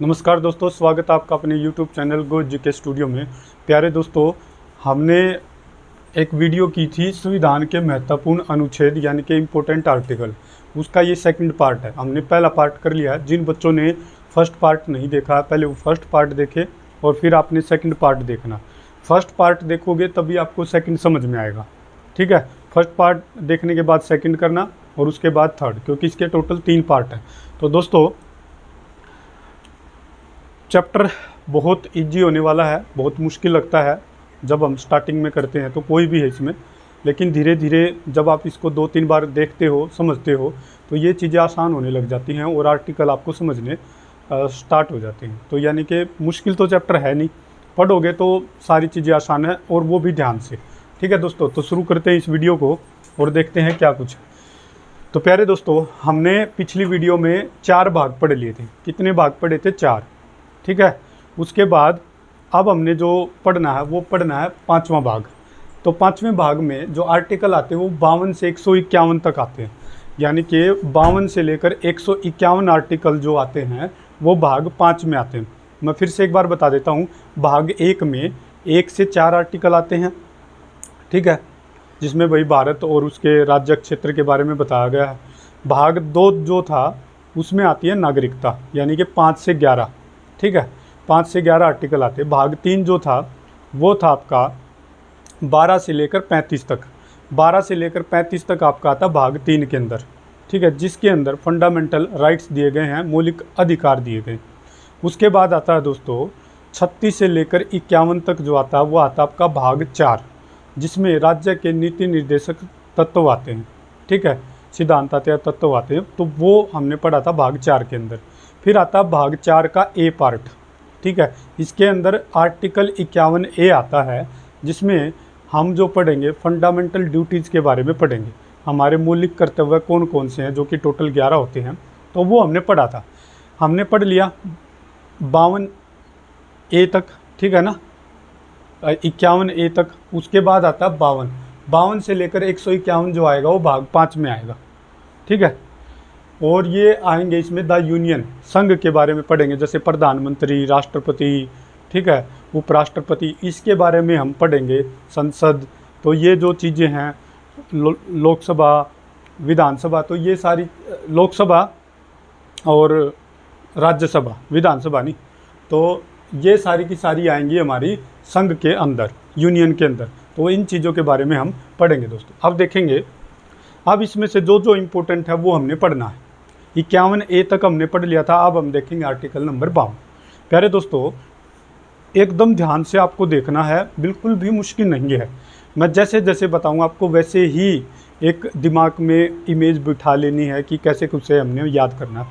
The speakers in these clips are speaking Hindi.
नमस्कार दोस्तों, स्वागत है आपका अपने YouTube channel go GK studio में। प्यारे दोस्तों, हमने एक वीडियो की थी संविधान के महत्वपूर्ण अनुच्छेद यानी कि इम्पोर्टेंट आर्टिकल। उसका ये सेकंड पार्ट है। हमने पहला पार्ट कर लिया है। जिन बच्चों ने फर्स्ट पार्ट नहीं देखा पहले वो फर्स्ट पार्ट देखे और फिर आपने सेकंड पार्ट देखना। फर्स्ट पार्ट देखोगे तभी आपको सेकंड समझ में आएगा, ठीक है। फर्स्ट पार्ट देखने के बाद सेकंड करना और उसके बाद थर्ड, क्योंकि इसके टोटल 3 पार्ट हैं। तो दोस्तों, चैप्टर बहुत इजी होने वाला है। बहुत मुश्किल लगता है जब हम स्टार्टिंग में करते हैं, तो कोई भी है इसमें, लेकिन धीरे धीरे जब आप इसको 2-3 बार देखते हो, समझते हो, तो ये चीज़ें आसान होने लग जाती हैं और आर्टिकल आपको समझने स्टार्ट हो जाते हैं। तो यानी कि मुश्किल तो चैप्टर है नहीं, पढ़ोगे तो सारी चीज़ें आसान है, और वो भी ध्यान से। ठीक है दोस्तों, तो शुरू करते हैं इस वीडियो को और देखते हैं क्या कुछ। तो प्यारे दोस्तों, हमने पिछली वीडियो में 4 भाग पढ़ लिए थे। कितने भाग पढ़े थे? 4, ठीक है। उसके बाद अब हमने जो पढ़ना है वो पढ़ना है 5वां भाग। तो 5वें भाग में जो आर्टिकल आते हैं वो 52 से 151 तक आते हैं, यानी कि 52 से लेकर 151 आर्टिकल जो आते हैं वो भाग 5 में आते हैं। मैं फिर से एक बार बता देता हूँ। भाग 1 में 1 से 4 आर्टिकल आते हैं, ठीक है, जिसमें भाई भारत और उसके राज्य क्षेत्र के बारे में बताया गया है। भाग 2 जो था उसमें आती है नागरिकता, यानी कि 5 से 11, ठीक है, 5 से 11 आर्टिकल आते हैं। भाग 3 जो था वो था आपका 12 से लेकर 35 तक। 12 से लेकर 35 तक आपका आता भाग 3 के अंदर, ठीक है, जिसके अंदर फंडामेंटल राइट्स दिए गए हैं, मौलिक अधिकार दिए गए। उसके बाद आता है दोस्तों 36 से लेकर 51 तक जो आता है वो आता है आपका भाग 4, जिसमें राज्य के नीति निर्देशक तत्व आते हैं, ठीक है, सिद्धांत आते हैं, तत्व आते हैं। तो वो हमने पढ़ा था भाग 4 के अंदर। फिर आता भाग 4 का ए पार्ट, ठीक है। इसके अंदर आर्टिकल 51A आता है, जिसमें हम जो पढ़ेंगे फंडामेंटल ड्यूटीज़ के बारे में पढ़ेंगे। हमारे मौलिक कर्तव्य कौन कौन से हैं, जो कि टोटल 11 होते हैं, तो वो हमने पढ़ा था। हमने पढ़ लिया 52A तक, ठीक है ना, 51A तक। उसके बाद आता 52 से लेकर 151 जो आएगा वो भाग 5 में आएगा, ठीक है। और ये आएंगे इसमें द यूनियन, संघ के बारे में पढ़ेंगे, जैसे प्रधानमंत्री, राष्ट्रपति, ठीक है, उपराष्ट्रपति, इसके बारे में हम पढ़ेंगे। संसद, तो ये जो चीज़ें हैं, लोकसभा, विधानसभा, तो ये सारी, लोकसभा और राज्यसभा, विधानसभा नहीं, तो ये सारी की सारी आएंगी हमारी संघ के अंदर, यूनियन के अंदर। तो इन चीज़ों के बारे में हम पढ़ेंगे दोस्तों। अब देखेंगे, अब इसमें से जो जो इम्पोर्टेंट है वो हमने पढ़ना है। 51A तक हमने पढ़ लिया था। अब हम देखेंगे आर्टिकल नंबर 52। प्यारे दोस्तों, एकदम ध्यान से आपको देखना है, बिल्कुल भी मुश्किल नहीं है। मैं जैसे जैसे बताऊंगा आपको वैसे ही एक दिमाग में इमेज बिठा लेनी है कि कैसे कुछ से हमने याद करना है।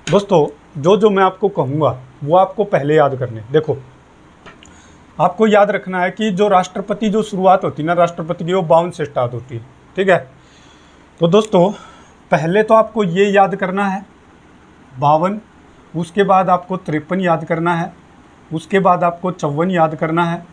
दोस्तों, जो जो मैं आपको कहूँगा वो आपको पहले याद करने। देखो, आपको याद रखना है कि जो राष्ट्रपति जो शुरुआत होती है ना राष्ट्रपति की, वो 52 से स्टार्ट होती है, ठीक है। तो दोस्तों, पहले तो आपको ये याद करना है 52, उसके बाद आपको 53 याद करना है, उसके बाद आपको 54 याद करना है,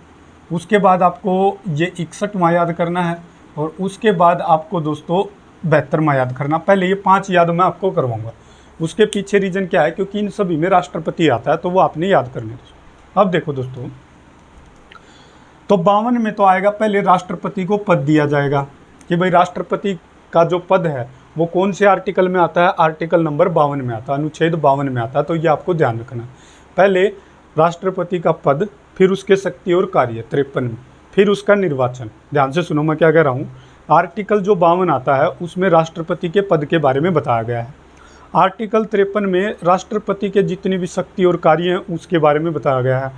उसके बाद आपको ये 61वां याद करना है, और उसके बाद आपको दोस्तों 72वां याद करना। पहले ये 5 याद मैं आपको करवाऊंगा। उसके पीछे रीज़न क्या है, क्योंकि इन सभी में राष्ट्रपति आता है, तो वो आपने याद करने। अब देखो दोस्तों, तो 52 में तो आएगा, पहले राष्ट्रपति को पद दिया जाएगा कि भाई राष्ट्रपति का जो पद है वो कौन से आर्टिकल में आता है, आर्टिकल नंबर 52 में आता है, अनुच्छेद 52 में आता है। तो ये आपको ध्यान रखना है। पहले राष्ट्रपति का पद, फिर उसके शक्ति और कार्य 53 में, फिर उसका निर्वाचन। ध्यान से सुनो मैं क्या कह रहा हूँ। आर्टिकल जो 52 आता है उसमें राष्ट्रपति के पद के बारे में बताया गया है। आर्टिकल 53 में राष्ट्रपति के जितनी भी शक्ति और कार्य हैं उसके बारे में बताया गया है।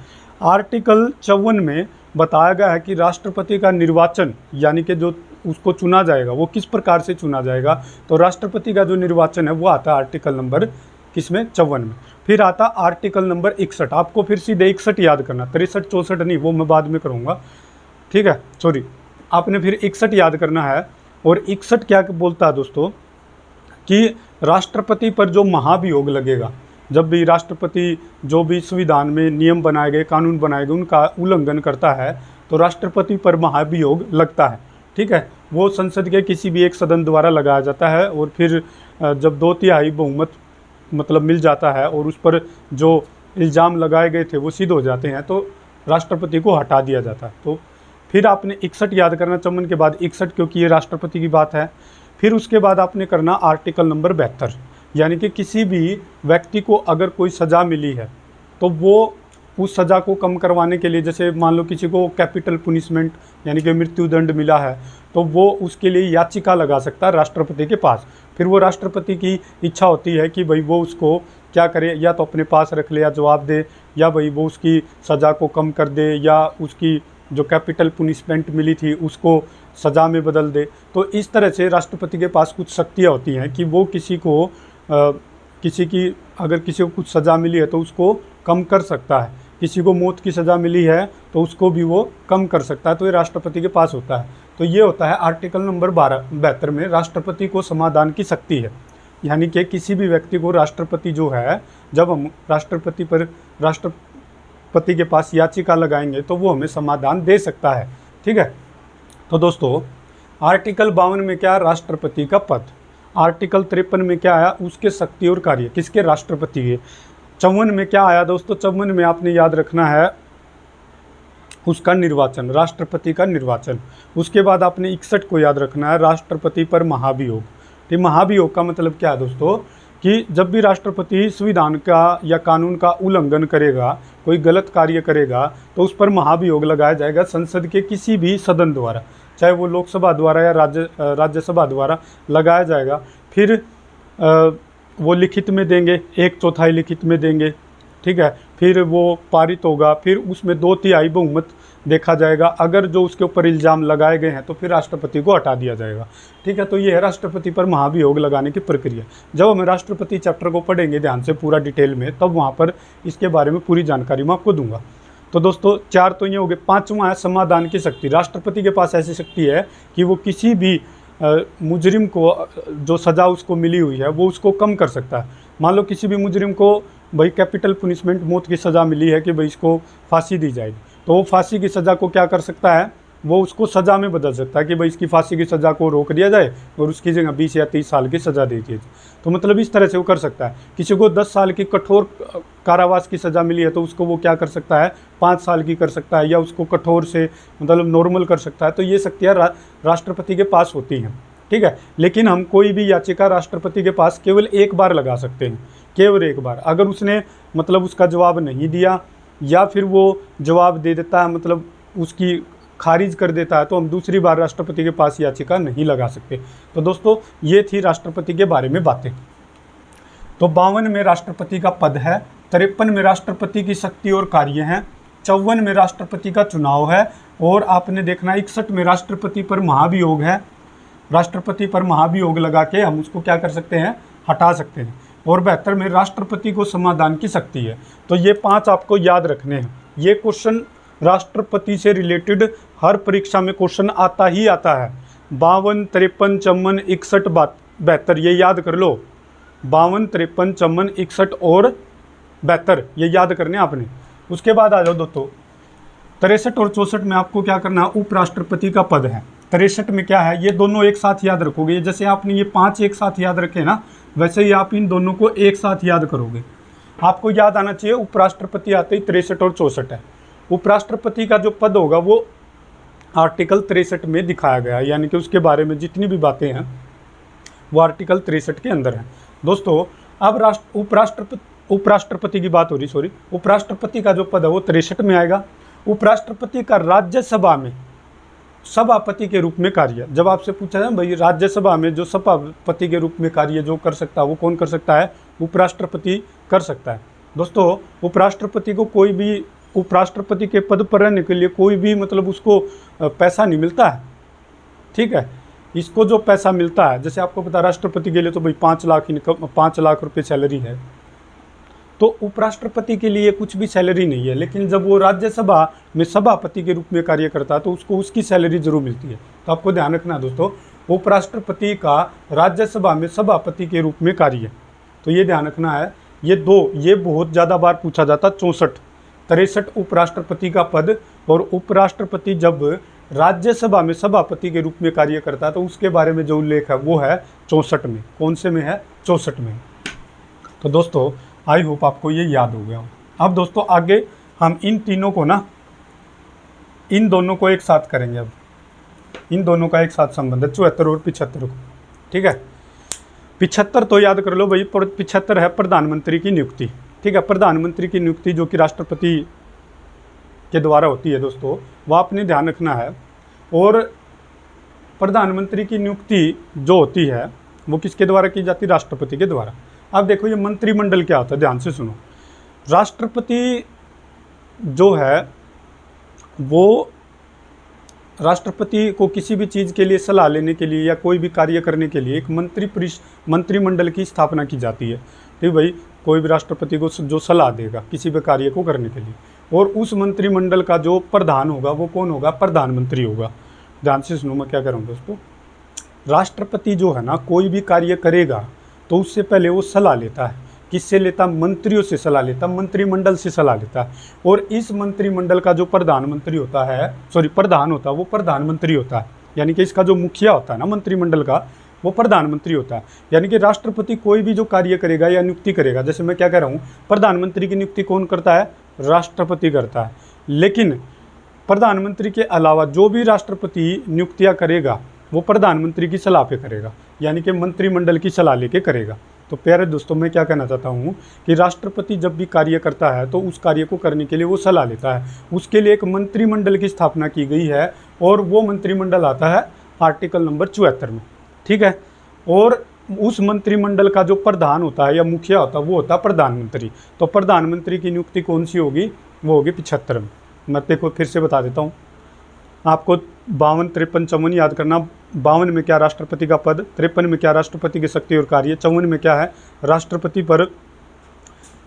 आर्टिकल 54 में बताया गया है कि राष्ट्रपति का निर्वाचन, यानी कि जो उसको चुना जाएगा वो किस प्रकार से चुना जाएगा। तो राष्ट्रपति का जो निर्वाचन है वो आता है आर्टिकल नंबर किसमें, 54 में। फिर आता आर्टिकल नंबर 61। आपको फिर सीधे 61 याद करना, 63 64 नहीं, वो मैं बाद में करूँगा, ठीक है, सॉरी। आपने फिर 61 याद करना है। और 61 क्या बोलता है दोस्तों, कि राष्ट्रपति पर जो महाभियोग लगेगा, जब भी राष्ट्रपति जो भी संविधान में नियम बनाए गए, कानून बनाए गए, उनका उल्लंघन करता है, तो राष्ट्रपति पर महाभियोग लगता है, ठीक है। वो संसद के किसी भी एक सदन द्वारा लगाया जाता है, और फिर जब 2/3 बहुमत मतलब मिल जाता है और उस पर जो इल्ज़ाम लगाए गए थे वो सिद्ध हो जाते हैं तो राष्ट्रपति को हटा दिया जाता है। तो फिर आपने 61 याद करना, 54 के बाद 61, क्योंकि ये राष्ट्रपति की बात है। फिर उसके बाद आपने करना आर्टिकल नंबर 72, यानी कि किसी भी व्यक्ति को अगर कोई सज़ा मिली है तो वो उस सज़ा को कम करवाने के लिए, जैसे मान लो किसी को कैपिटल पुनिशमेंट यानी कि मृत्युदंड मिला है, तो वो उसके लिए याचिका लगा सकता है राष्ट्रपति के पास। फिर वो राष्ट्रपति की इच्छा होती है कि भाई वो उसको क्या करे, या तो अपने पास रख ले या जवाब दे, या भाई वो उसकी सज़ा को कम कर दे, या उसकी जो कैपिटल पुनिशमेंट मिली थी उसको सज़ा में बदल दे। तो इस तरह से राष्ट्रपति के पास कुछ शक्तियाँ होती हैं कि वो किसी को अगर किसी को कुछ सज़ा मिली है तो उसको कम कर सकता है, किसी को मौत की सज़ा मिली है तो उसको भी वो कम कर सकता है। तो ये राष्ट्रपति के पास होता है। तो ये होता है आर्टिकल नंबर 72 में राष्ट्रपति को समाधान की शक्ति है, यानी कि किसी भी व्यक्ति को राष्ट्रपति जो है, जब हम राष्ट्रपति के पास याचिका लगाएंगे तो वो हमें समाधान दे सकता है। ठीक है। तो दोस्तों आर्टिकल 52 में क्या, राष्ट्रपति का पद। आर्टिकल 53 में क्या आया, उसके शक्ति और कार्य, किसके, राष्ट्रपति के। 54 में क्या आया दोस्तों, 54 में आपने याद रखना है उसका निर्वाचन, राष्ट्रपति का निर्वाचन। उसके बाद आपने 61 को याद रखना है, राष्ट्रपति पर महाभियोग। ठीक, महाभियोग का मतलब क्या है दोस्तों, कि जब भी राष्ट्रपति संविधान का या कानून का उल्लंघन करेगा, कोई गलत कार्य करेगा, तो उस पर महाभियोग लगाया जाएगा संसद के किसी भी सदन द्वारा, चाहे वो लोकसभा द्वारा या राज्यसभा द्वारा लगाया जाएगा। फिर वो लिखित में देंगे, 1/4 लिखित में देंगे। ठीक है। फिर वो पारित होगा, फिर उसमें 2/3 बहुमत देखा जाएगा। अगर जो उसके ऊपर इल्ज़ाम लगाए गए हैं तो फिर राष्ट्रपति को हटा दिया जाएगा। ठीक है। तो ये है राष्ट्रपति पर महाभियोग लगाने की प्रक्रिया। जब हम राष्ट्रपति चैप्टर को पढ़ेंगे ध्यान से पूरा डिटेल में, तब वहाँ पर इसके बारे में पूरी जानकारी मैं आपको दूंगा। तो दोस्तों 4 तो ये हो गए। 5वां है समाधान की शक्ति। राष्ट्रपति के पास ऐसी शक्ति है कि वो किसी भी मुजरिम को जो सज़ा उसको मिली हुई है वो उसको कम कर सकता है। मान लो किसी भी मुजरिम को भाई कैपिटल पुनिशमेंट, मौत की सज़ा मिली है कि भाई इसको फांसी दी जाएगी, तो वो फांसी की सज़ा को क्या कर सकता है, वो उसको सज़ा में बदल सकता है कि भाई इसकी फांसी की सज़ा को रोक दिया जाए और उसकी जगह 20 या 30 साल की सज़ा दे दी जाए। तो मतलब इस तरह से वो कर सकता है। किसी को 10 साल की कठोर कारावास की सज़ा मिली है तो उसको वो क्या कर सकता है, 5 साल की कर सकता है, या उसको कठोर से मतलब नॉर्मल कर सकता है। तो ये शक्तियाँ राष्ट्रपति के पास होती हैं। ठीक है। लेकिन हम कोई भी याचिका राष्ट्रपति के पास केवल एक बार लगा सकते हैं, केवल एक बार। अगर उसने मतलब उसका जवाब नहीं दिया या फिर वो जवाब दे देता है, मतलब उसकी खारिज कर देता है, तो हम दूसरी बार राष्ट्रपति के पास याचिका नहीं लगा सकते। तो दोस्तों ये थी राष्ट्रपति के बारे में बातें। तो 52 में राष्ट्रपति का पद है, 53 में राष्ट्रपति की शक्ति और कार्य हैं, 54 में राष्ट्रपति का चुनाव है, और आपने देखना 61 में राष्ट्रपति पर महाभियोग है। राष्ट्रपति पर महाभियोग लगा के हम उसको क्या कर सकते हैं, हटा सकते हैं। और 72 में राष्ट्रपति को समाधान की शक्ति है। तो ये 5 आपको याद रखने हैं। ये क्वेश्चन राष्ट्रपति से रिलेटेड हर परीक्षा में क्वेश्चन आता ही आता है। 52, 53, 54, 61, 72 ये याद कर लो। 52, 53, 54, 61 और 72 ये याद करने आपने। उसके बाद आ जाओ दोस्तों 63 और 64 में आपको क्या करना है, उपराष्ट्रपति का पद है। 63 में क्या है, ये दोनों एक साथ याद रखोगे। जैसे आपने ये 5 एक साथ याद रखे ना, वैसे ही आप इन दोनों को एक साथ याद करोगे। आपको याद आना चाहिए उपराष्ट्रपति आते ही 63 और 64 है। उपराष्ट्रपति का जो पद होगा वो आर्टिकल 63 में दिखाया गया है, यानी कि उसके बारे में जितनी भी बातें हैं वो आर्टिकल 63 के अंदर है। दोस्तों अब उपराष्ट्रपति की बात हो रही, सॉरी, उपराष्ट्रपति का जो पद है वो 63 में आएगा। उपराष्ट्रपति का राज्यसभा में सभापति के रूप में कार्य, जब आपसे पूछा जाए भाई राज्यसभा में जो सभापति के रूप में कार्य जो कर सकता है वो कौन कर सकता है, उपराष्ट्रपति कर सकता है। दोस्तों उपराष्ट्रपति को कोई भी, उपराष्ट्रपति के पद पर रहने के लिए कोई भी मतलब उसको पैसा नहीं मिलता है। ठीक है। इसको जो पैसा मिलता है, जैसे आपको पता राष्ट्रपति के लिए तो भाई 5 लाख इनकम, 5 लाख रुपए सैलरी है, तो उपराष्ट्रपति के लिए कुछ भी सैलरी नहीं है। लेकिन जब वो राज्यसभा में सभापति के रूप में कार्य करता है तो उसको उसकी सैलरी जरूर मिलती है। तो आपको ध्यान रखना दोस्तों, उपराष्ट्रपति का राज्यसभा में सभापति के रूप में कार्य, तो ये ध्यान रखना है। ये बहुत ज़्यादा बार पूछा जाता। 64, 63 उपराष्ट्रपति का पद, और उपराष्ट्रपति जब राज्यसभा में सभापति के रूप में कार्य करता है तो उसके बारे में जो उल्लेख है वो है 64 में। कौन से में है, 64 में। तो दोस्तों आई होप आपको ये याद हो गया हो। अब दोस्तों आगे हम इन तीनों को ना, इन दोनों को एक साथ करेंगे। अब इन दोनों का एक साथ संबंध है 74 और 75 को, ठीक है। 75 तो याद कर लो भाई, 75 है प्रधानमंत्री की नियुक्ति, ठीक है। प्रधानमंत्री की नियुक्ति जो कि राष्ट्रपति के द्वारा होती है दोस्तों, वह आपने ध्यान रखना है। और प्रधानमंत्री की नियुक्ति जो होती है वो किसके द्वारा की जाती है? राष्ट्रपति के द्वारा। अब देखो ये मंत्रिमंडल क्या होता है, ध्यान से सुनो। राष्ट्रपति जो है वो राष्ट्रपति को किसी भी चीज़ के लिए सलाह लेने के लिए या कोई भी कार्य करने के लिए एक मंत्रिमंडल की स्थापना की जाती है, ठीक भाई। कोई भी राष्ट्रपति को जो सलाह देगा किसी भी कार्य को करने के लिए, और उस मंत्रिमंडल का जो प्रधान होगा वो कौन होगा? प्रधानमंत्री होगा। ध्यान से सुनो मैं क्या कर रहा हूँ दोस्तों। राष्ट्रपति जो है ना, कोई भी कार्य करेगा तो उससे पहले वो सलाह लेता है। किससे लेता? मंत्रियों से सलाह लेता, मंत्रिमंडल से सलाह लेता है। और इस मंत्रिमंडल का जो प्रधानमंत्री होता है, प्रधान होता है, वो प्रधानमंत्री होता है। यानी कि इसका जो मुखिया होता है ना मंत्रिमंडल का, वो प्रधानमंत्री होता है। यानी कि राष्ट्रपति कोई भी जो कार्य करेगा या नियुक्ति करेगा, जैसे मैं क्या कह रहा हूँ, प्रधानमंत्री की नियुक्ति कौन करता है? राष्ट्रपति करता है। लेकिन प्रधानमंत्री के अलावा जो भी राष्ट्रपति नियुक्तियाँ करेगा वो प्रधानमंत्री की सलाह पे करेगा, यानी कि मंत्रिमंडल की सलाह लेके करेगा। तो प्यारे दोस्तों मैं क्या कहना चाहता हूँ कि राष्ट्रपति जब भी कार्य करता है तो उस कार्य को करने के लिए वो सलाह लेता है। उसके लिए एक मंत्रिमंडल की स्थापना की गई है, और वो मंत्रिमंडल आता है आर्टिकल नंबर 74 में, ठीक है। और उस मंत्रिमंडल का जो प्रधान होता है या मुखिया होता है वो होता है प्रधानमंत्री। तो प्रधानमंत्री की नियुक्ति कौन सी होगी? वो होगी 75 में। मैं देखो फिर से बता देता हूँ आपको। 52, 53, 54 याद करना। 52 में क्या? राष्ट्रपति का पद। 53 में क्या? राष्ट्रपति की शक्ति और कार्य। 54 में क्या है?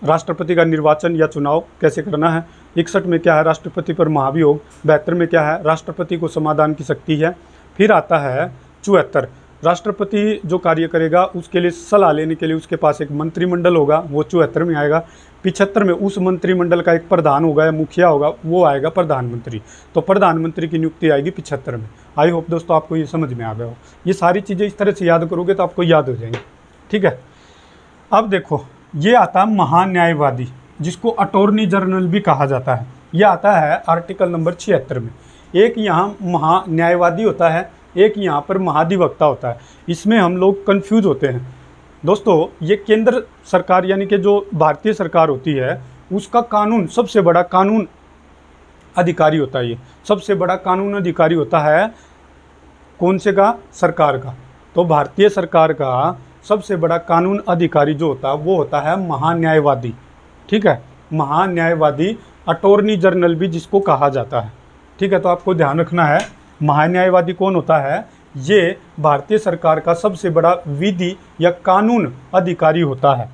राष्ट्रपति का निर्वाचन या चुनाव कैसे करना है। 61 में क्या है? राष्ट्रपति पर महाभियोग। 72 में क्या है? राष्ट्रपति को समाधान की शक्ति है। फिर आता है 74, राष्ट्रपति जो कार्य करेगा उसके लिए सलाह लेने के लिए उसके पास एक मंत्रिमंडल होगा, वो 74 में आएगा। 75 में उस मंत्रिमंडल का एक प्रधान होगा या मुखिया होगा, वो आएगा प्रधानमंत्री। तो प्रधानमंत्री की नियुक्ति आएगी 75 में। आई होप दोस्तों आपको ये समझ में आ गया हो। ये सारी चीज़ें इस तरह से याद करोगे तो आपको याद हो जाएंगी, ठीक है। अब देखो ये आता है महान्यायवादी, जिसको अटॉर्नी जनरल भी कहा जाता है। ये आता है आर्टिकल नंबर 76 में। एक यहाँ महान्यायवादी होता है, एक यहाँ पर महाधिवक्ता होता है। इसमें हम लोग कंफ्यूज होते हैं दोस्तों। ये केंद्र सरकार यानी कि जो भारतीय सरकार होती है उसका कानून, सबसे बड़ा कानून अधिकारी होता है। ये सबसे बड़ा कानून अधिकारी होता है कौन से का? सरकार का। तो भारतीय सरकार का सबसे बड़ा कानून अधिकारी जो होता है वो होता है महान्यायवादी, ठीक है। महान्यायवादी, अटॉर्नी जनरल भी जिसको कहा जाता है, ठीक है। तो आपको ध्यान रखना है महान्यायवादी कौन होता है। ये भारतीय सरकार का सबसे बड़ा विधि या कानून अधिकारी होता है,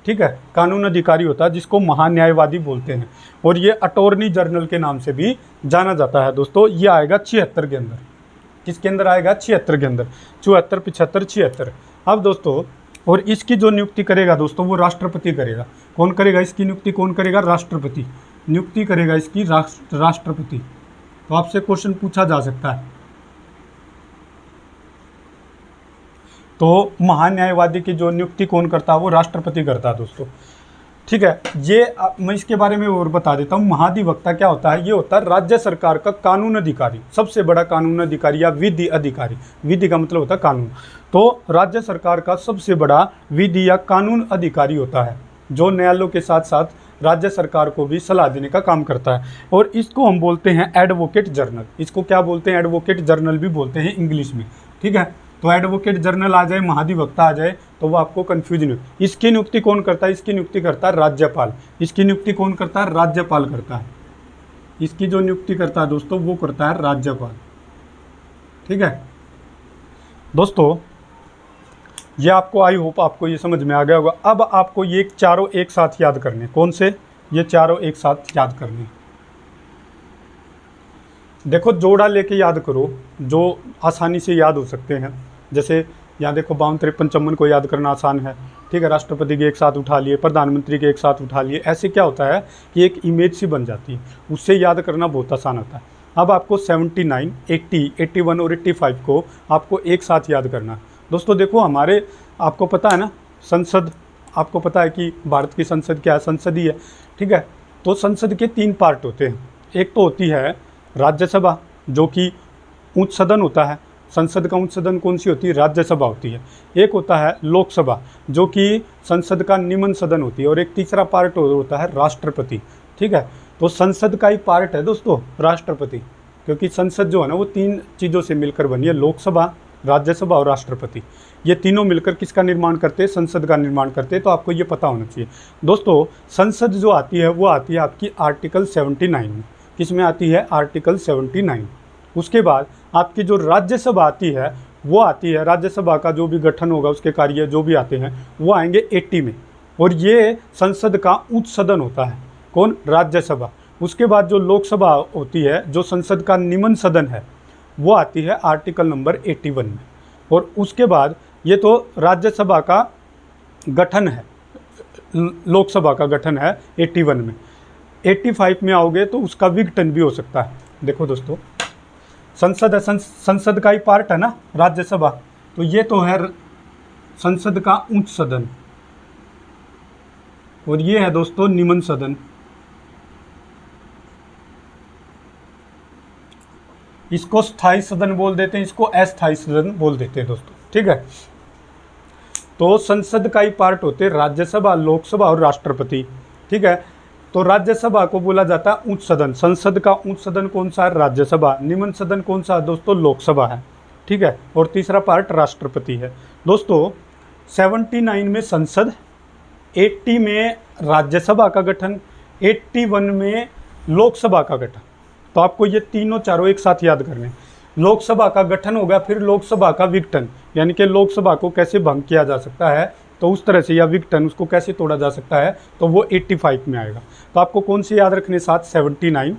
ठीक है। कानून अधिकारी होता है जिसको महान्यायवादी बोलते हैं। और ये अटॉर्नी जनरल के नाम से भी जाना जाता है दोस्तों। ये आएगा 76 के अंदर। किसके अंदर आएगा? 76 के अंदर। 74, 75, 76। अब दोस्तों और इसकी जो नियुक्ति करेगा दोस्तों वो राष्ट्रपति करेगा। कौन करेगा इसकी नियुक्ति? कौन करेगा? राष्ट्रपति नियुक्ति करेगा इसकी, राष्ट्रपति। तो आपसे क्वेश्चन पूछा जा सकता है। तो महान्यायवादी की जो नियुक्ति कौन करता है? वो राष्ट्रपति करता है दोस्तों, ठीक है। ये मैं इसके बारे में और बता देता हूँ। महाधिवक्ता क्या होता है? ये होता है राज्य सरकार का कानून अधिकारी, सबसे बड़ा कानून अधिकारी या विधि अधिकारी। विधि का मतलब होता है कानून। तो राज्य सरकार का सबसे बड़ा विधि या कानून अधिकारी होता है, जो न्यायालयों के साथ साथ राज्य सरकार को भी सलाह देने का काम करता है। और इसको हम बोलते हैं एडवोकेट जनरल। इसको क्या बोलते हैं? एडवोकेट जनरल भी बोलते हैं इंग्लिश में, ठीक है। तो एडवोकेट जनरल आ जाए, महाधिवक्ता आ जाए तो वो आपको कंफ्यूजन हो। इसकी नियुक्ति कौन करता है? इसकी नियुक्ति करता है राज्यपाल। इसकी नियुक्ति कौन करता है? राज्यपाल करता है। इसकी जो नियुक्ति करता है दोस्तों वो करता है राज्यपाल, ठीक है दोस्तों। ये आपको, आई होप आपको ये समझ में आ गया होगा। अब आपको ये चारों एक साथ याद करने। कौन से? ये चारों एक साथ याद करने। देखो जोड़ा लेके याद करो जो आसानी से याद हो सकते हैं। जैसे यहाँ देखो 52, 53, 54 को याद करना आसान है, ठीक है। राष्ट्रपति के एक साथ उठा लिए, प्रधानमंत्री के एक साथ उठा लिए। ऐसे क्या होता है कि एक इमेज सी बन जाती है, उससे याद करना बहुत आसान होता है। अब आपको 79, 80, 81 और 85 को आपको एक साथ याद करना। दोस्तों देखो हमारे, आपको पता है ना, संसद आपको पता है कि भारत की संसद क्या है, संसद ही है, ठीक है। तो संसद के 3 पार्ट होते हैं। एक तो होती है राज्यसभा, जो कि उच्च सदन होता है। संसद का उच्च सदन कौन सी होती है? राज्यसभा होती है। एक होता है लोकसभा, जो कि संसद का निम्न सदन होती है। और एक तीसरा पार्ट होता है राष्ट्रपति, ठीक है। तो संसद का ही पार्ट है दोस्तों राष्ट्रपति, क्योंकि संसद जो है ना वो 3 चीज़ों से मिलकर बनी है, लोकसभा, राज्यसभा और राष्ट्रपति। ये तीनों मिलकर किसका निर्माण करते हैं? संसद का निर्माण करते हैं। तो आपको ये पता होना चाहिए दोस्तों। संसद जो आती है वो आती है आपकी आर्टिकल 79 में। किस में आती है? आर्टिकल 79। उसके बाद आपकी जो राज्यसभा आती है वो आती है, राज्यसभा का जो भी गठन होगा उसके कार्य जो भी आते हैं वो आएंगे 80 में। और ये संसद का उच्च सदन होता है। कौन? राज्यसभा। उसके बाद जो लोकसभा होती है, जो संसद का निम्न सदन है, वो आती है आर्टिकल नंबर 81 में। और उसके बाद ये तो राज्यसभा का गठन है, लोकसभा का गठन है 81 में। 85 में आओगे तो उसका विघटन भी हो सकता है। देखो दोस्तों, संसद है, संसद का ही पार्ट है ना राज्यसभा, तो ये तो है संसद का उच्च सदन, और ये है दोस्तों निम्न सदन। इसको स्थायी सदन बोल देते हैं, इसको अस्थायी सदन बोल देते हैं दोस्तों, ठीक है। तो संसद का ही पार्ट होते हैं राज्यसभा, लोकसभा और राष्ट्रपति, ठीक है। तो राज्यसभा को बोला जाता है उच्च सदन। संसद का उच्च सदन कौन सा है? राज्यसभा। निम्न सदन कौन सा है दोस्तों? लोकसभा है, ठीक है। और तीसरा पार्ट राष्ट्रपति है दोस्तों। 79 में संसद, 80 में राज्यसभा का गठन, 81 में लोकसभा का गठन। तो आपको ये तीनों चारों एक साथ याद करने। लोकसभा का गठन होगा, फिर लोकसभा का विघटन, यानी कि लोकसभा को कैसे भंग किया जा सकता है, तो उस तरह से, या विघटन उसको कैसे तोड़ा जा सकता है, तो वो 85 में आएगा। तो आपको कौन से याद रखने साथ? 79,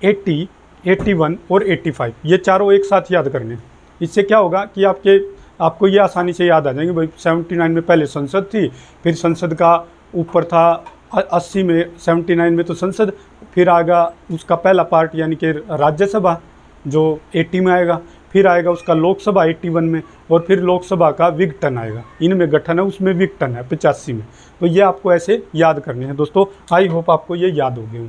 80, 81 और 85, ये चारों एक साथ याद करने। इससे क्या होगा कि आपको ये आसानी से याद आ जाएंगे। भाई 79 में पहले संसद थी, फिर संसद का ऊपर था 80 में, 79 में तो संसद, फिर आएगा उसका पहला पार्ट यानी कि राज्यसभा जो 80 में आएगा, फिर आएगा उसका लोकसभा 81 में, और फिर लोकसभा का विघटन आएगा। इनमें गठन है, उसमें विघटन है 85 में। तो ये आपको ऐसे याद करने हैं दोस्तों। आई होप आपको ये याद हो गए हों,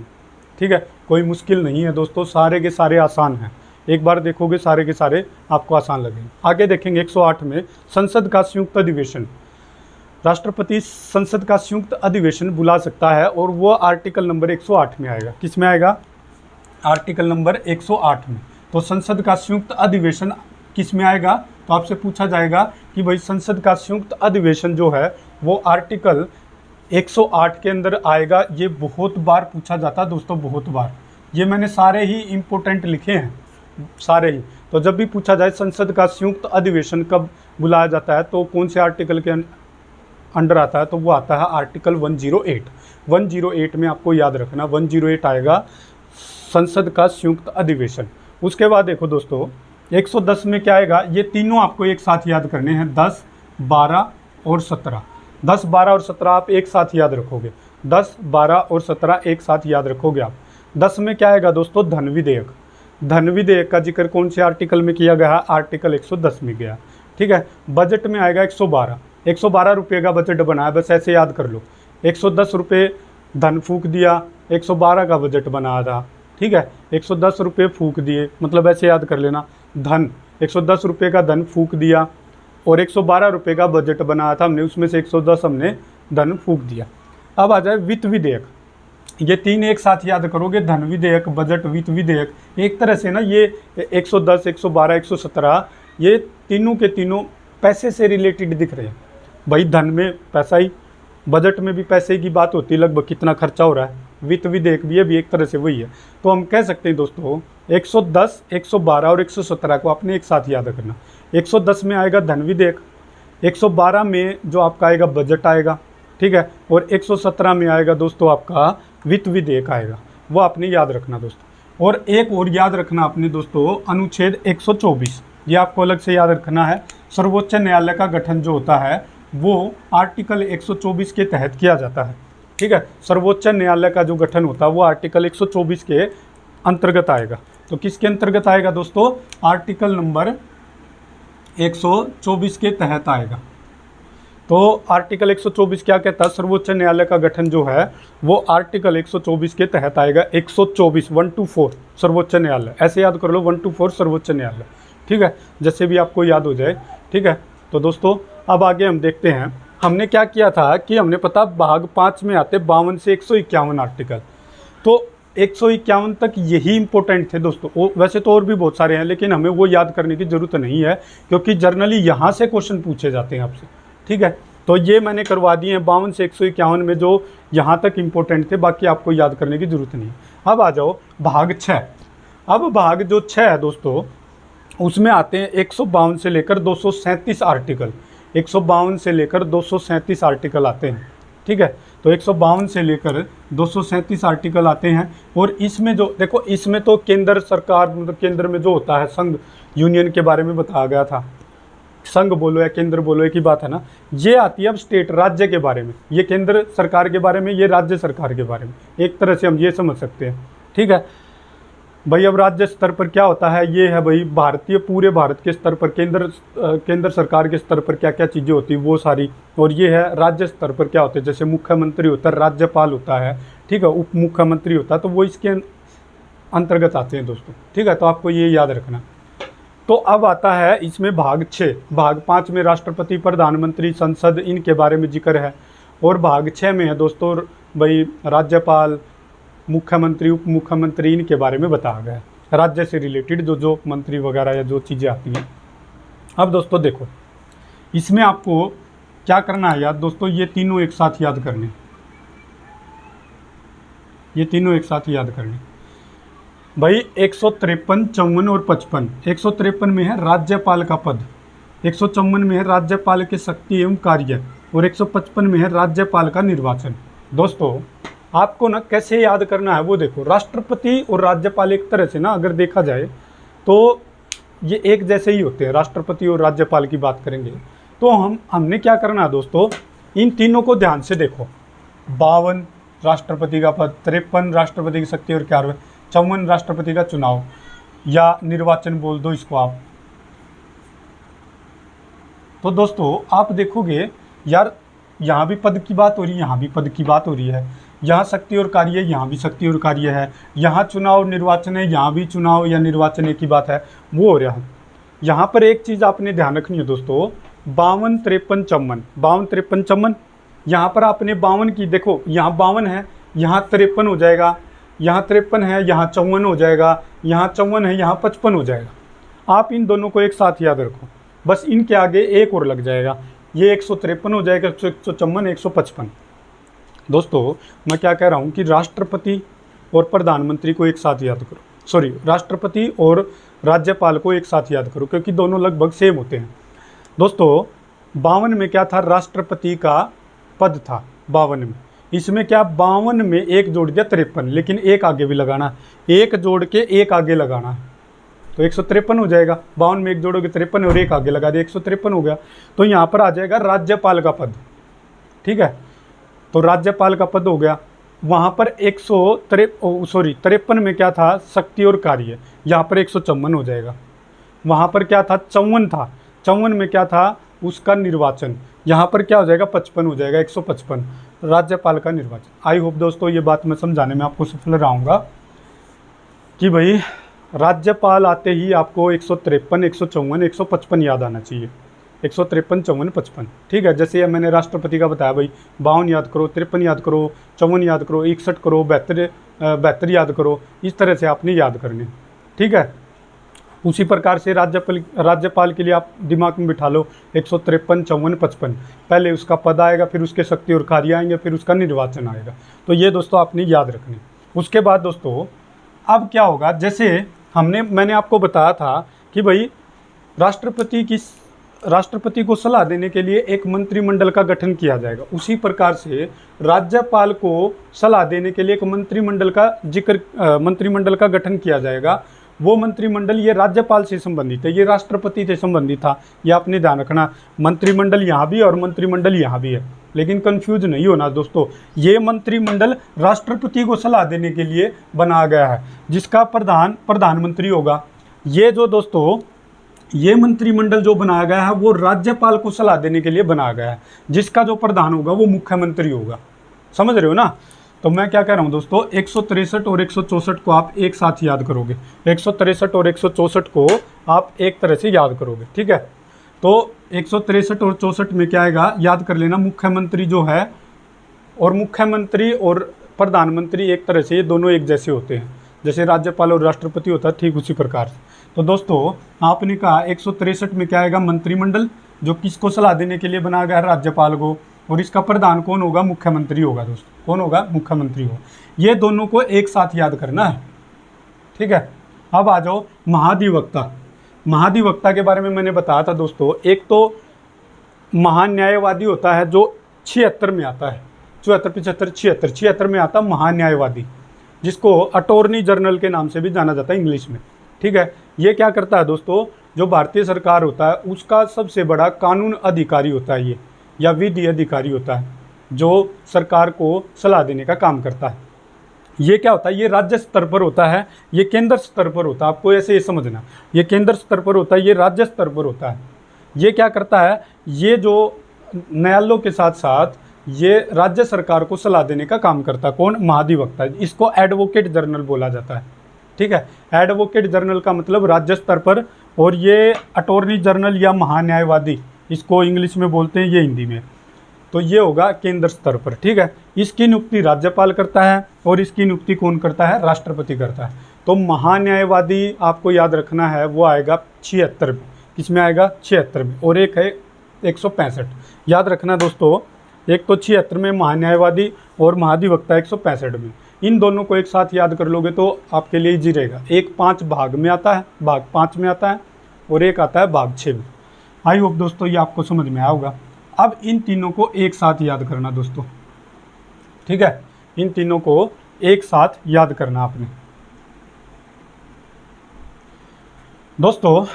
ठीक है। कोई मुश्किल नहीं है दोस्तों, सारे के सारे आसान हैं। एक बार देखोगे सारे के सारे आपको आसान लगेंगे। आगे देखेंगे 108 में संसद का संयुक्त अधिवेशन। राष्ट्रपति संसद का संयुक्त अधिवेशन बुला सकता है, और वो आर्टिकल नंबर 108 में आएगा। किस में आएगा? आर्टिकल नंबर 108 में। तो संसद का संयुक्त अधिवेशन किस में आएगा? तो आपसे पूछा जाएगा कि भाई संसद का संयुक्त अधिवेशन जो है वो आर्टिकल 108 के अंदर आएगा। ये बहुत बार पूछा जाता है दोस्तों, बहुत बार। ये मैंने सारे ही इम्पोर्टेंट लिखे हैं, सारे ही। तो जब भी पूछा जाए संसद का संयुक्त अधिवेशन कब बुलाया जाता है, तो कौन से आर्टिकल के अंडर आता है, तो वो आता है आर्टिकल 108। 108 में आपको याद रखना, 108 आएगा संसद का संयुक्त अधिवेशन। उसके बाद देखो दोस्तों 110 में क्या आएगा? ये तीनों आपको एक साथ याद करने हैं, 10, 12 और 17। 10, 12 और 17 आप एक साथ याद रखोगे। 10, 12 और 17 एक साथ याद रखोगे आप। 10 में क्या आएगा दोस्तों? धन विधेयक। धन विधेयक का जिक्र कौन से आर्टिकल में किया गया? आर्टिकल 110 में गया, ठीक है। बजट में आएगा 112। 112 रुपये का बजट बनाया, बस ऐसे याद कर लो। 110 रुपये धन फूक दिया, 112 का बजट बनाया था, ठीक है। 110 रुपये फूक दिए, मतलब ऐसे याद कर लेना। धन 110 रुपये का धन फूक दिया, और 112 रुपये का बजट बनाया था हमने, उसमें से 110 हमने धन फूक दिया। अब आ जाए वित्त विधेयक। ये तीन एक साथ याद करोगे, धन विधेयक, बजट, वित्त विधेयक। एक तरह से ना ये 110, 112, 117 ये तीनों के तीनों पैसे से रिलेटेड दिख रहे हैं। भाई धन में पैसा ही, बजट में भी पैसे की बात होती है, लगभग कितना खर्चा हो रहा है। वित्त विधेयक भी, ये भी एक तरह से वही है। तो हम कह सकते हैं दोस्तों 110, 112 और 117 को आपने एक साथ याद रखना। 110 में आएगा धन विधेयक, 112 में जो आपका आएगा बजट आएगा, ठीक है, और 117 में आएगा दोस्तों आपका वित्त विधेयक आएगा। वो आपने याद रखना दोस्तों। और एक और याद रखना आपने दोस्तों, अनुच्छेद 124, ये आपको अलग से याद रखना है। सर्वोच्च न्यायालय का गठन जो होता है वो आर्टिकल 124 के तहत किया जाता है, ठीक है। सर्वोच्च न्यायालय का जो गठन होता है वो आर्टिकल 124 के अंतर्गत आएगा। तो किसके अंतर्गत आएगा दोस्तों? आर्टिकल नंबर 124 के तहत आएगा। तो आर्टिकल 124 क्या कहता है, सर्वोच्च न्यायालय का गठन जो है वो आर्टिकल 124 के तहत आएगा। 124 1 to 4 सर्वोच्च न्यायालय, ऐसे याद कर लो 1 to 4 सर्वोच्च न्यायालय, ठीक है, जैसे भी आपको याद हो जाए, ठीक है। तो दोस्तों अब आगे हम देखते हैं, हमने क्या किया था कि हमने पता भाग 5 में आते 52 से 151 आर्टिकल, तो 151 तक यही इंपॉर्टेंट थे दोस्तों। वैसे तो और भी बहुत सारे हैं, लेकिन हमें वो याद करने की ज़रूरत नहीं है, क्योंकि जर्नली यहाँ से क्वेश्चन पूछे जाते हैं आपसे, ठीक है। तो ये मैंने करवा दिए हैं 52 से 151 में जो यहाँ तक इम्पोर्टेंट थे, बाकी आपको याद करने की ज़रूरत नहीं। अब आ जाओ भाग 6। अब भाग जो 6 है दोस्तों, उसमें आते हैं 152 से लेकर 237 आर्टिकल, 152 से लेकर 237 आर्टिकल आते हैं, ठीक है। तो 152 से लेकर 237 आर्टिकल आते हैं। और इसमें जो देखो, इसमें तो केंद्र सरकार, मतलब केंद्र में जो होता है संघ, यूनियन के बारे में बताया गया था। संघ बोलो या केंद्र बोलो, एक ही बात है ना। ये आती है अब स्टेट, राज्य के बारे में, ये केंद्र सरकार के बारे में, ये राज्य सरकार के बारे में, एक तरह से हम ये समझ सकते हैं, ठीक है भाई। अब राज्य स्तर पर क्या होता है, ये है भाई भारतीय, पूरे भारत के स्तर पर केंद्र सरकार के स्तर पर क्या क्या चीज़ें होती है वो सारी। और ये है राज्य स्तर पर क्या होता है, जैसे मुख्यमंत्री होता है, राज्यपाल होता है, ठीक है, उप मुख्यमंत्री होता है, तो वो इसके अंतर्गत आते हैं दोस्तों, ठीक है। तो आपको ये याद रखना। तो अब आता है इसमें भाग 6। भाग 5 में राष्ट्रपति, प्रधानमंत्री, संसद, इनके बारे में जिक्र है। और भाग 6 में है दोस्तों भाई राज्यपाल, मुख्यमंत्री, उप मुख्यमंत्री, इनके बारे में बताया गया है, राज्य से रिलेटेड जो मंत्री वगैरह या जो चीज़ें आती हैं। अब दोस्तों देखो, इसमें आपको क्या करना है याद दोस्तों, ये तीनों एक साथ याद करने, ये तीनों एक साथ याद करने भाई। 153, 54 और 55। 153 में है राज्यपाल का पद, 154 में है राज्यपाल के शक्ति एवं कार्य, और 155 में है राज्यपाल का निर्वाचन। दोस्तों आपको ना कैसे याद करना है वो देखो, राष्ट्रपति और राज्यपाल एक तरह से ना अगर देखा जाए तो ये एक जैसे ही होते हैं। राष्ट्रपति और राज्यपाल की बात करेंगे तो हमने क्या करना है दोस्तों, इन तीनों को ध्यान से देखो। 52 राष्ट्रपति का पद, 53 राष्ट्रपति की शक्ति और कार्य, 54 राष्ट्रपति का चुनाव या निर्वाचन बोल दो इसको आप। तो दोस्तों आप देखोगे यार, यहाँ भी पद की बात हो रही है, यहाँ भी पद की बात हो रही है, यहाँ शक्ति और कार्य, यहाँ भी शक्ति और कार्य है, यहाँ चुनाव निर्वाचन है, यहाँ भी चुनाव या निर्वाचन एक ही बात है, वो हो रहा है। यहाँ पर एक चीज़ आपने ध्यान रखनी है दोस्तों, 52, 53, 54, 52, 53, 54, यहाँ पर आपने 52 की देखो, यहाँ 52 है, यहाँ 53 हो जाएगा, यहाँ 53 है, यहाँ 54 हो जाएगा, यहाँ 54 है, यहाँ 55 हो जाएगा। आप इन दोनों को एक साथ याद रखो, बस इनके आगे एक और लग जाएगा, ये 153 हो जाएगा, 154, 155। दोस्तों मैं क्या कह रहा हूँ कि राष्ट्रपति और प्रधानमंत्री को एक साथ याद करो, सॉरी राष्ट्रपति और राज्यपाल को एक साथ याद करो, क्योंकि दोनों लगभग सेम होते हैं। दोस्तों 52 में क्या था, राष्ट्रपति का पद था 52 में। इसमें क्या 52 में एक जोड़ दिया 53, लेकिन एक आगे भी लगाना, एक जोड़ के एक आगे लगाना है, तो 153 हो जाएगा। 52 में एक जोड़ोगे 53 और एक आगे लगा दिया, 153 हो गया। तो यहाँ पर आ जाएगा राज्यपाल का पद, ठीक है, तो राज्यपाल का पद हो गया। वहाँ पर 53 में क्या था, शक्ति और कार्य, यहाँ पर 154 हो जाएगा। वहाँ पर क्या था, 54 था, 54 में क्या था, उसका निर्वाचन, यहाँ पर क्या हो जाएगा, 55 हो जाएगा, 155 राज्यपाल का निर्वाचन। आई होप दोस्तों ये बात मैं समझाने में आपको सफल रहूँगा कि भाई राज्यपाल आते ही आपको 153, 154, 155 याद आना चाहिए, 153, 54, 55, ठीक है। जैसे ये मैंने राष्ट्रपति का बताया भाई, 52 याद करो, 53 याद करो, 54 याद करो, 61 करो, 72 याद करो, इस तरह से आपने याद करने, ठीक है। उसी प्रकार से राज्यपाल के लिए आप दिमाग में बिठा लो 153, 54, 55, पहले उसका पद आएगा, फिर उसके शक्ति और कार्य आएंगे, फिर उसका निर्वाचन आएगा। तो ये दोस्तों आपने याद रखने। उसके बाद दोस्तों अब क्या होगा, जैसे मैंने आपको बताया था कि भाई राष्ट्रपति को सलाह देने के लिए एक मंत्रिमंडल का गठन किया जाएगा, उसी प्रकार से राज्यपाल को सलाह देने के लिए एक मंत्रिमंडल का गठन किया जाएगा। वो मंत्रिमंडल ये राज्यपाल से संबंधित है, ये राष्ट्रपति से संबंधित था, ये आपने ध्यान रखना। मंत्रिमंडल यहाँ भी और मंत्रिमंडल यहाँ भी है, लेकिन कंफ्यूज नहीं होना दोस्तों, ये मंत्रिमंडल राष्ट्रपति को सलाह देने के लिए बनाया गया है, जिसका प्रधानमंत्री होगा। ये जो दोस्तों ये मंत्रिमंडल जो बनाया गया है वो राज्यपाल को सलाह देने के लिए बनाया गया है, जिसका जो प्रधान होगा वो मुख्यमंत्री होगा। समझ रहे हो ना। तो मैं क्या कह रहा हूँ दोस्तों, 163 और 164 को आप एक साथ याद करोगे, 163 और 164 को आप एक तरह से याद करोगे, ठीक है। तो 163 और 64 में क्या आएगा, याद कर लेना, मुख्यमंत्री जो है, और मुख्यमंत्री और प्रधानमंत्री एक तरह से ये दोनों एक जैसे होते हैं, जैसे राज्यपाल और राष्ट्रपति होता है, ठीक उसी प्रकार से। तो दोस्तों आपने कहा 163 में क्या आएगा, मंत्रिमंडल, जो किसको सलाह देने के लिए बनाया गया है, राज्यपाल को, और इसका प्रधान कौन होगा, मुख्यमंत्री होगा। दोस्तों कौन होगा, मुख्यमंत्री होगा। ये दोनों को एक साथ याद करना है, ठीक है। अब आ जाओ महाधिवक्ता। महाधिवक्ता के बारे में मैंने बताया था दोस्तों, एक तो महान्यायवादी होता है जो 76 में आता है, 74 75 76 76 में आता महान्यायवादी, जिसको अटॉर्नी जनरल के नाम से भी जाना जाता है इंग्लिश में, ठीक है। ये क्या करता है दोस्तों, जो भारतीय सरकार होता है उसका सबसे बड़ा कानून अधिकारी होता है ये, या विधि अधिकारी होता है, जो सरकार को सलाह देने का काम करता है। ये क्या होता है, ये राज्य स्तर पर होता है, ये केंद्र स्तर पर होता है, आपको ऐसे ये समझना, ये केंद्र स्तर पर होता है, ये राज्य स्तर पर होता है। ये क्या करता है, ये जो न्यायालयों के साथ साथ ये राज्य सरकार को सलाह देने का काम करता है। कौन, महाधिवक्ता। इसको एडवोकेट जनरल बोला जाता है, ठीक है। एडवोकेट जनरल का मतलब राज्य स्तर पर, और ये अटॉर्नी जनरल या महान्यायवादी, इसको इंग्लिश में बोलते हैं, ये हिंदी में, तो ये होगा केंद्र स्तर पर, ठीक है। इसकी नियुक्ति राज्यपाल करता है और इसकी नियुक्ति कौन करता है, राष्ट्रपति करता है। तो महान्यायवादी आपको याद रखना है, वो आएगा 76 में। किसमें आएगा, 76 में। और एक है 165, याद रखना दोस्तों, एक तो 76 में महान्यायवादी और महाधिवक्ता 165 में। इन दोनों को एक साथ याद कर लोगे तो आपके लिए इजी रहेगा। एक 5 भाग में आता है, भाग 5 में आता है, और एक आता है भाग 6 में। आई होप दोस्तों ये आपको समझ में आया होगा। अब इन तीनों को एक साथ याद करना दोस्तों, ठीक है। इन तीनों को एक साथ याद करना आपने। दोस्तों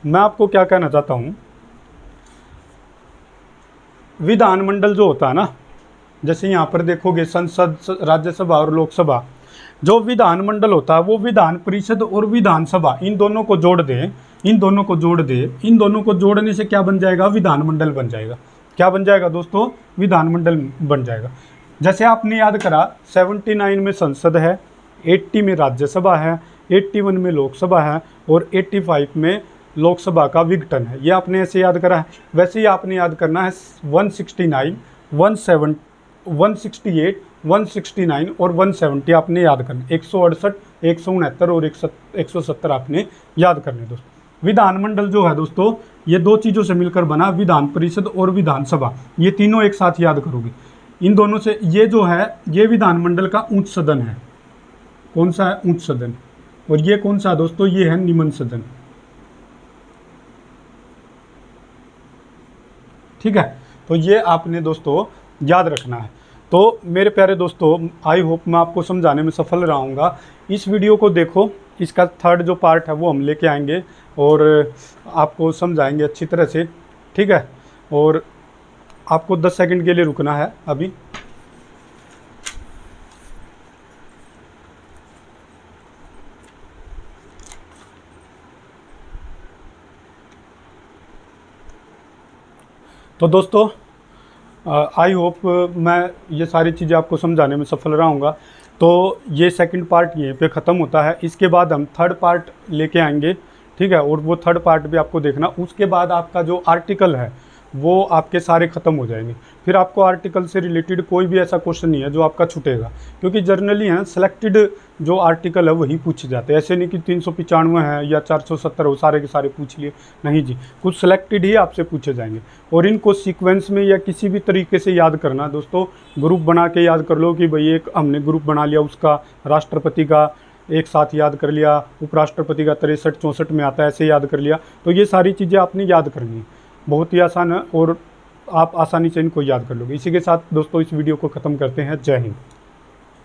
मैं आपको क्या कहना चाहता हूं, विधानमंडल जो होता है ना, जैसे यहाँ पर देखोगे संसद, राज्यसभा और लोकसभा, जो विधानमंडल होता है वो विधान परिषद और विधानसभा, इन दोनों को जोड़ दे, इन दोनों को जोड़ दे, इन दोनों को जोड़ने से क्या बन जाएगा, विधानमंडल बन जाएगा। क्या बन जाएगा दोस्तों, विधानमंडल बन जाएगा। जैसे आपने याद करा 79 में संसद है, 80 में राज्यसभा है, 81 में लोकसभा है, और 85 में लोकसभा का विघटन है। ये आपने ऐसे याद करा है। वैसे ही आपने याद करना है 169, 168, 169 और 170 आपने याद करना, 168, 169 और 170 आपने याद करने दोस्तों। विधानमंडल जो है दोस्तों, ये दो चीज़ों से मिलकर बना, विधान परिषद और विधानसभा, ये तीनों एक साथ याद करोगे। इन दोनों से, ये जो है ये विधानमंडल का उच्च सदन है। कौन सा है, उच्च सदन। और ये कौन सा दोस्तों, ये है निम्न सदन, ठीक है। तो ये आपने दोस्तों याद रखना है। तो मेरे प्यारे दोस्तों, आई होप मैं आपको समझाने में सफल रहूँगा। इस वीडियो को देखो, इसका थर्ड जो पार्ट है वो हम लेके आएंगे और आपको समझाएंगे अच्छी तरह से, ठीक है। और आपको 10 सेकंड के लिए रुकना है अभी। तो दोस्तों आई होप मैं ये सारी चीज़ें आपको समझाने में सफल रहूँगा। तो ये सेकंड पार्ट यहीं पे ख़त्म होता है। इसके बाद हम थर्ड पार्ट लेके आएंगे, ठीक है। और वो थर्ड पार्ट भी आपको देखना। उसके बाद आपका जो आर्टिकल है वो आपके सारे ख़त्म हो जाएंगे। फिर आपको आर्टिकल से रिलेटेड कोई भी ऐसा क्वेश्चन नहीं है जो आपका छूटेगा, क्योंकि जर्नली हैं सेलेक्टेड जो आर्टिकल है वही पूछे जाते हैं। ऐसे नहीं कि 395 है या 470 हो, सारे के सारे पूछ लिए, नहीं जी, कुछ सेलेक्टेड ही आपसे पूछे जाएंगे। और इनको सीक्वेंस में या किसी भी तरीके से याद करना दोस्तों, ग्रुप बना के याद कर लो कि भाई एक हमने ग्रुप बना लिया, उसका राष्ट्रपति का एक साथ याद कर लिया, उपराष्ट्रपति का 63 64 में आता है, ऐसे याद कर लिया। तो ये सारी चीज़ें आपने याद करनी है, बहुत ही आसान है और आप आसानी से इनको याद कर लोगे। इसी के साथ दोस्तों इस वीडियो को ख़त्म करते हैं। जय हिंद।